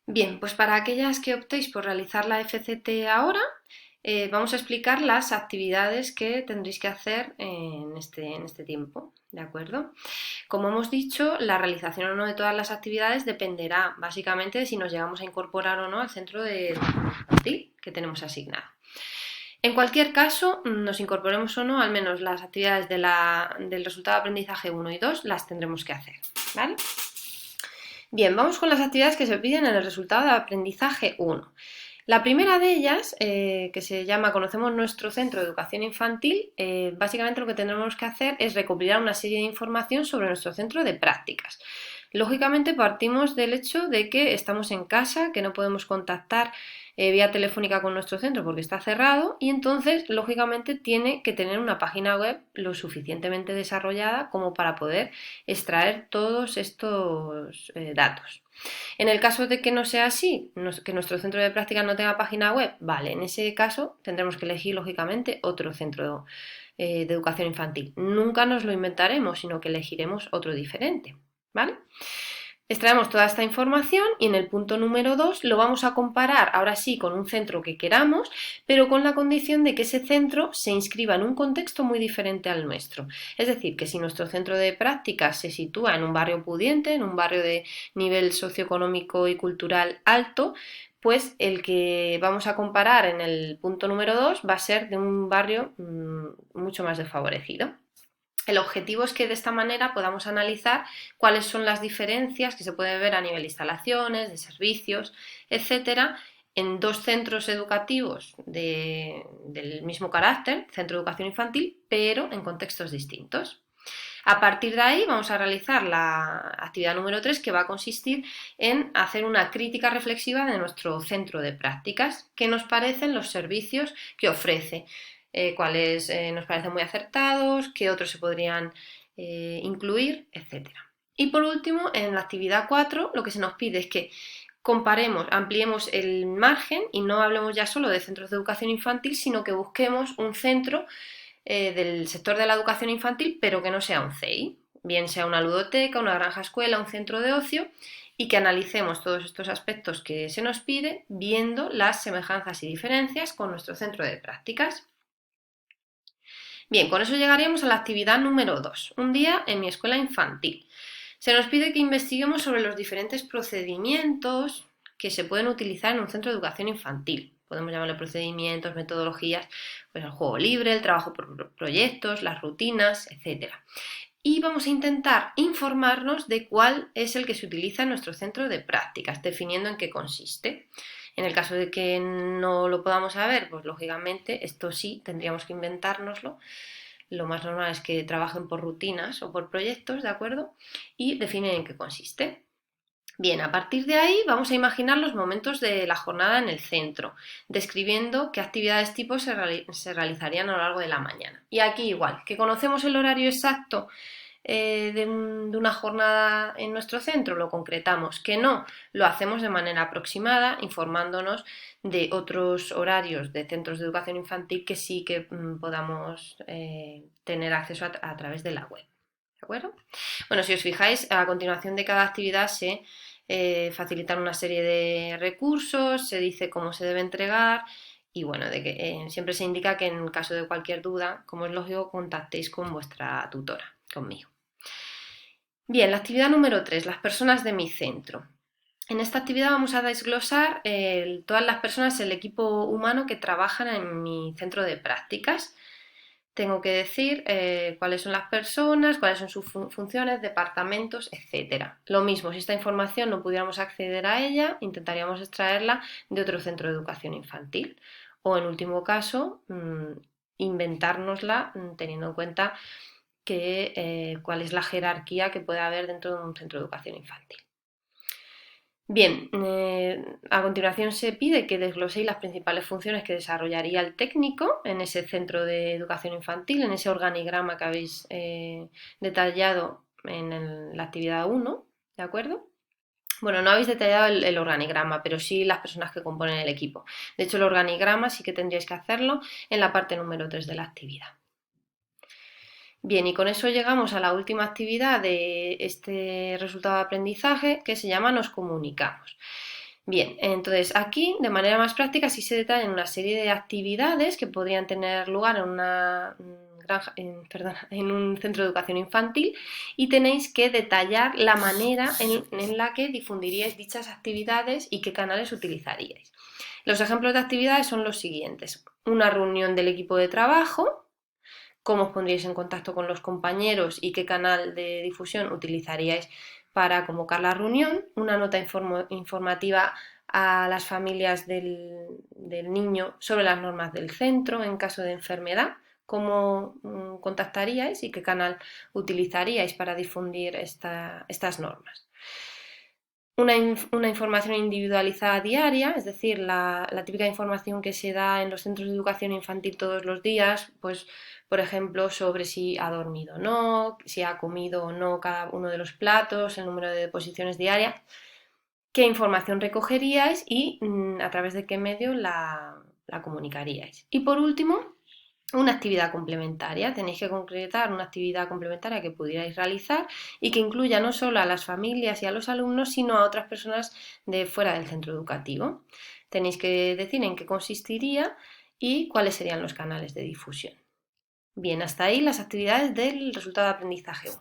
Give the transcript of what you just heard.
Bien, pues para aquellas que optéis por realizar la FCT ahora, vamos a explicar las actividades que tendréis que hacer en este tiempo, ¿de acuerdo? Como hemos dicho, la realización o no de todas las actividades dependerá básicamente de si nos llegamos a incorporar o no al centro de educación infantil que tenemos asignado. En cualquier caso, nos incorporemos o no, al menos las actividades del resultado de aprendizaje 1 y 2 las tendremos que hacer, ¿vale? Bien, vamos con las actividades que se piden en el resultado de aprendizaje 1. La primera de ellas, que se llama Conocemos nuestro centro de educación infantil, básicamente lo que tendremos que hacer es recopilar una serie de información sobre nuestro centro de prácticas. Lógicamente partimos del hecho de que estamos en casa, que no podemos contactar vía telefónica con nuestro centro porque está cerrado y entonces lógicamente tiene que tener una página web lo suficientemente desarrollada como para poder extraer todos estos datos. En el caso de que no sea así, que nuestro centro de práctica no tenga página web, vale, en ese caso tendremos que elegir lógicamente otro centro de educación infantil. Nunca nos lo inventaremos, sino que elegiremos otro diferente, ¿vale? Extraemos toda esta información y en el punto número 2 lo vamos a comparar ahora sí con un centro que queramos, pero con la condición de que ese centro se inscriba en un contexto muy diferente al nuestro. Es decir, que si nuestro centro de prácticas se sitúa en un barrio pudiente, en un barrio de nivel socioeconómico y cultural alto, pues el que vamos a comparar en el punto número 2 va a ser de un barrio mucho más desfavorecido. El objetivo es que de esta manera podamos analizar cuáles son las diferencias que se pueden ver a nivel de instalaciones, de servicios, etcétera, en dos centros educativos del mismo carácter, centro de educación infantil, pero en contextos distintos. A partir de ahí vamos a realizar la actividad número 3, que va a consistir en hacer una crítica reflexiva de nuestro centro de prácticas, qué nos parecen los servicios que ofrece, cuáles nos parecen muy acertados, qué otros se podrían incluir, etcétera. Y por último, en la actividad 4, lo que se nos pide es que comparemos, ampliemos el margen y no hablemos ya solo de centros de educación infantil, sino que busquemos un centro del sector de la educación infantil, pero que no sea un CEI, bien sea una ludoteca, una granja escuela, un centro de ocio, y que analicemos todos estos aspectos que se nos pide, viendo las semejanzas y diferencias con nuestro centro de prácticas. Bien, con eso llegaríamos a la actividad número 2, un día en mi escuela infantil. Se nos pide que investiguemos sobre los diferentes procedimientos que se pueden utilizar en un centro de educación infantil. Podemos llamarle procedimientos, metodologías, pues el juego libre, el trabajo por proyectos, las rutinas, etc. Y vamos a intentar informarnos de cuál es el que se utiliza en nuestro centro de prácticas, definiendo en qué consiste. En el caso de que no lo podamos saber, pues lógicamente esto sí tendríamos que inventárnoslo. Lo más normal es que trabajen por rutinas o por proyectos, ¿de acuerdo? Y definen en qué consiste. Bien, a partir de ahí vamos a imaginar los momentos de la jornada en el centro, describiendo qué actividades tipo se realizarían a lo largo de la mañana. Y aquí igual, que conocemos el horario exacto de una jornada en nuestro centro, lo concretamos, que no, lo hacemos de manera aproximada, informándonos de otros horarios de centros de educación infantil que sí que podamos tener acceso a través de la web. ¿De acuerdo? Bueno, si os fijáis, a continuación de cada actividad se facilitan una serie de recursos, se dice cómo se debe entregar y bueno, siempre se indica que en caso de cualquier duda, como es lógico, contactéis con vuestra tutora, conmigo. Bien, la actividad número 3, las personas de mi centro. En esta actividad vamos a desglosar todas las personas, el equipo humano que trabajan en mi centro de prácticas. Tengo que decir cuáles son las personas, cuáles son sus funciones, departamentos, etc. Lo mismo, si esta información no pudiéramos acceder a ella, intentaríamos extraerla de otro centro de educación infantil. O en último caso, inventárnosla teniendo en cuenta cuál es la jerarquía que puede haber dentro de un centro de educación infantil. Bien, a continuación se pide que desgloséis las principales funciones que desarrollaría el técnico en ese centro de educación infantil, en ese organigrama que habéis detallado en la actividad 1, ¿de acuerdo? Bueno, no habéis detallado el organigrama, pero sí las personas que componen el equipo. De hecho, el organigrama sí que tendríais que hacerlo en la parte número 3 de la actividad. Bien, y con eso llegamos a la última actividad de este resultado de aprendizaje que se llama Nos comunicamos. Bien, entonces aquí de manera más práctica sí se detallan una serie de actividades que podrían tener lugar en una granja, en un centro de educación infantil y tenéis que detallar la manera en la que difundiríais dichas actividades y qué canales utilizaríais. Los ejemplos de actividades son los siguientes: una reunión del equipo de trabajo, cómo os pondríais en contacto con los compañeros y qué canal de difusión utilizaríais para convocar la reunión, una nota informativa a las familias del niño sobre las normas del centro en caso de enfermedad, cómo contactaríais y qué canal utilizaríais para difundir estas normas. Una información individualizada diaria, es decir, la típica información que se da en los centros de educación infantil todos los días, pues por ejemplo sobre si ha dormido o no, si ha comido o no cada uno de los platos, el número de deposiciones diarias, qué información recogeríais y a través de qué medio la comunicaríais. Y por último, una actividad complementaria. Tenéis que concretar una actividad complementaria que pudierais realizar y que incluya no solo a las familias y a los alumnos, sino a otras personas de fuera del centro educativo. Tenéis que decir en qué consistiría y cuáles serían los canales de difusión. Bien, hasta ahí las actividades del resultado de aprendizaje 1.